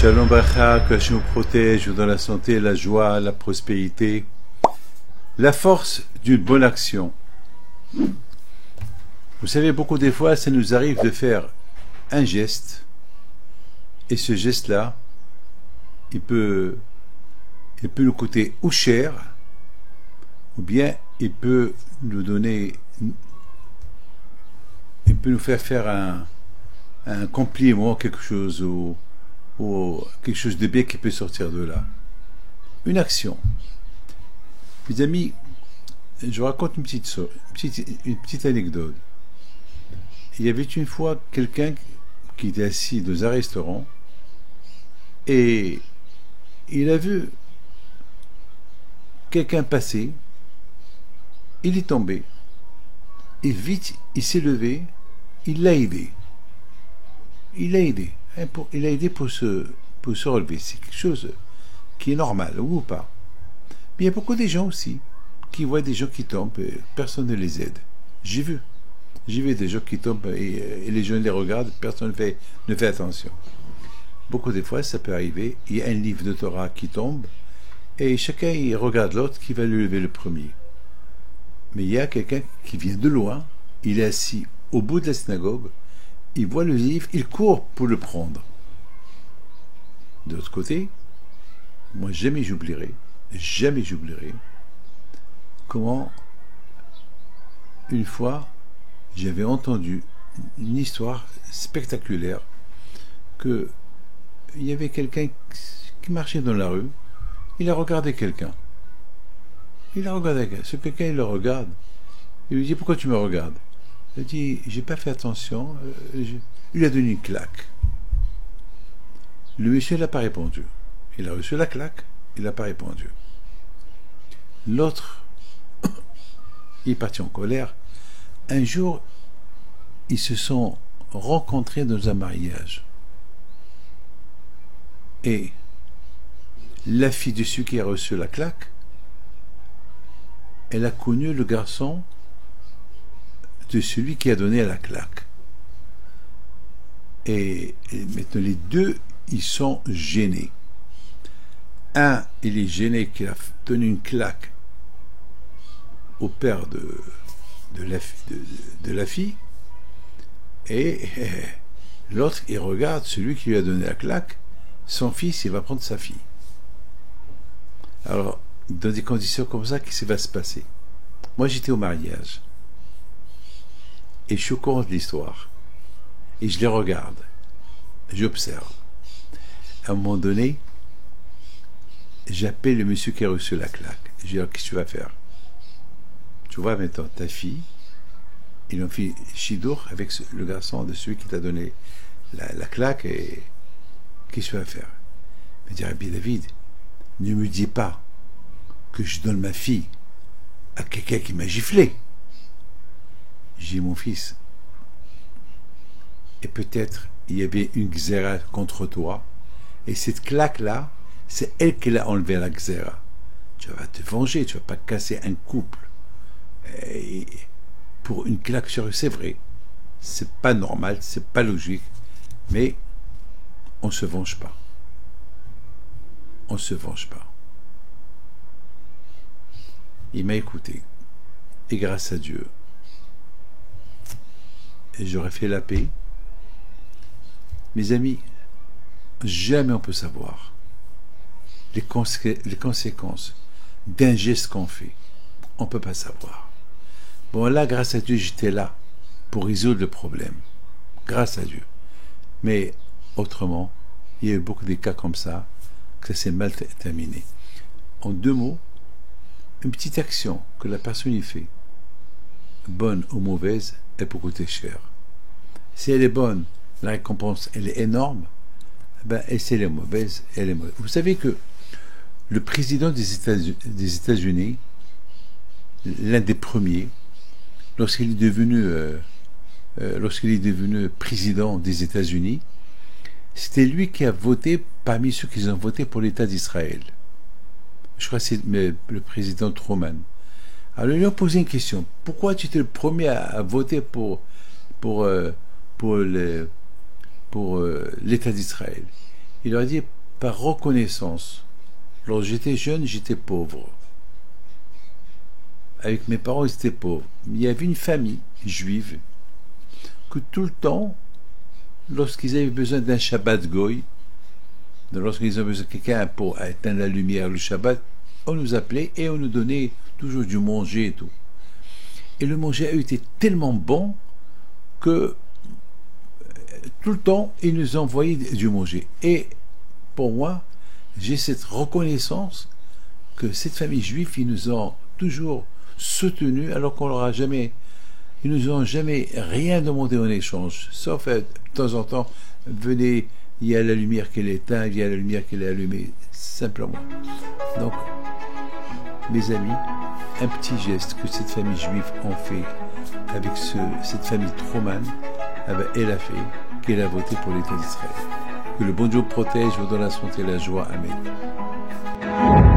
Shalom Bracha, que Hachem nous protège dans la santé, la joie, la prospérité, la force d'une bonne action. Vous savez, beaucoup des fois, ça nous arrive de faire un geste, et ce geste-là, il peut nous coûter ou cher, ou bien il peut nous donner, il peut nous faire un compliment, quelque chose, ou quelque chose de bien qui peut sortir de là. Une action. Mes amis, je raconte une petite anecdote. Il y avait une fois quelqu'un qui était assis dans un restaurant et il a vu quelqu'un passer, il est tombé et vite il s'est levé, il l'a aidé. Il l'a aidé. Il a aidé pour se relever. C'est quelque chose qui est normal, ou pas. Mais il y a beaucoup de gens aussi qui voient des gens qui tombent et personne ne les aide. J'ai vu des gens qui tombent et les gens les regardent, personne ne fait attention. Beaucoup de fois, ça peut arriver. Il y a un livre de Torah qui tombe et chacun il regarde l'autre qui va le lever le premier. Mais il y a quelqu'un qui vient de loin, il est assis au bout de la synagogue, il voit le livre, il court pour le prendre. De l'autre côté, moi jamais j'oublierai comment une fois j'avais entendu une histoire spectaculaire que il y avait quelqu'un qui marchait dans la rue, il a regardé quelqu'un. Ce quelqu'un il le regarde, il lui dit pourquoi tu me regardes? Il a dit j'ai pas fait attention, il a donné une claque. Le monsieur n'a pas répondu. Il a reçu la claque, il n'a pas répondu. L'autre, il est parti en colère. Un jour, ils se sont rencontrés dans un mariage. Et la fille de celui qui a reçu la claque, elle a connu le garçon de celui qui a donné la claque. Et maintenant, les deux, ils sont gênés. Un, il est gêné qu'il a donné une claque au père de la fille, et l'autre, il regarde celui qui lui a donné la claque, son fils, il va prendre sa fille. Alors, dans des conditions comme ça, qu'est-ce qui va se passer? Moi, j'étais au mariage, et je suis au courant de l'histoire, et je les regarde, j'observe. À un moment donné, j'appelle le monsieur qui a reçu la claque. Je dis, alors, qu'est-ce que tu vas faire? Tu vois maintenant ta fille, ils ont fait chidour avec le garçon de celui qui t'a donné la claque, et qu'est-ce que tu vas faire? Il me dit, Rabbi David, ne me dis pas que je donne ma fille à quelqu'un qui m'a giflé. J'ai dit, mon fils, et peut-être il y avait une xéra contre toi, et cette claque-là, c'est elle qui l'a enlevé la xéra. Tu vas te venger, tu vas pas casser un couple. Et pour une claque sur eux, c'est vrai. C'est pas normal, c'est pas logique, mais on se venge pas. On se venge pas. Il m'a écouté. Et grâce à Dieu, et j'aurais fait la paix. Mes amis, jamais on peut savoir les conséquences d'un geste qu'on fait. On ne peut pas savoir. Bon, là, grâce à Dieu, j'étais là pour résoudre le problème. Grâce à Dieu. Mais autrement, il y a eu beaucoup de cas comme ça, que ça s'est mal terminé. En deux mots, une petite action que la personne y fait, bonne ou mauvaise, elle peut coûter cher. Si elle est bonne, la récompense, elle est énorme. Ben, et si elle est mauvaise, elle est mauvaise. Vous savez que le président des États-Unis, l'un des premiers, lorsqu'il est devenu président des États-Unis, c'était lui qui a voté parmi ceux qui ont voté pour l'État d'Israël. Je crois que c'est le président Truman. Alors, ils lui ont posé une question. Pourquoi tu étais le premier à voter pour l'État d'Israël? Il leur a dit, par reconnaissance. Lorsque j'étais jeune, j'étais pauvre. Avec mes parents, ils étaient pauvres. Il y avait une famille juive que tout le temps, lorsqu'ils avaient besoin d'un Shabbat Goy, lorsqu'ils avaient besoin de quelqu'un pour éteindre la lumière le Shabbat, on nous appelait et on nous donnait toujours du manger et tout. Et le manger a été tellement bon que tout le temps, ils nous envoyaient du manger. Et pour moi, j'ai cette reconnaissance que cette famille juive, ils nous ont toujours soutenus alors qu'on leur a jamais, ils nous ont jamais rien demandé en échange, sauf de temps en temps, venez, il y a la lumière qui est éteinte, il y a la lumière qui est allumée, simplement. Donc, mes amis, un petit geste que cette famille juive en fait avec cette famille Troman, elle a fait, qu'elle a voté pour l'État d'Israël. Que le bon Dieu protège, vous donne la santé et la joie. Amen.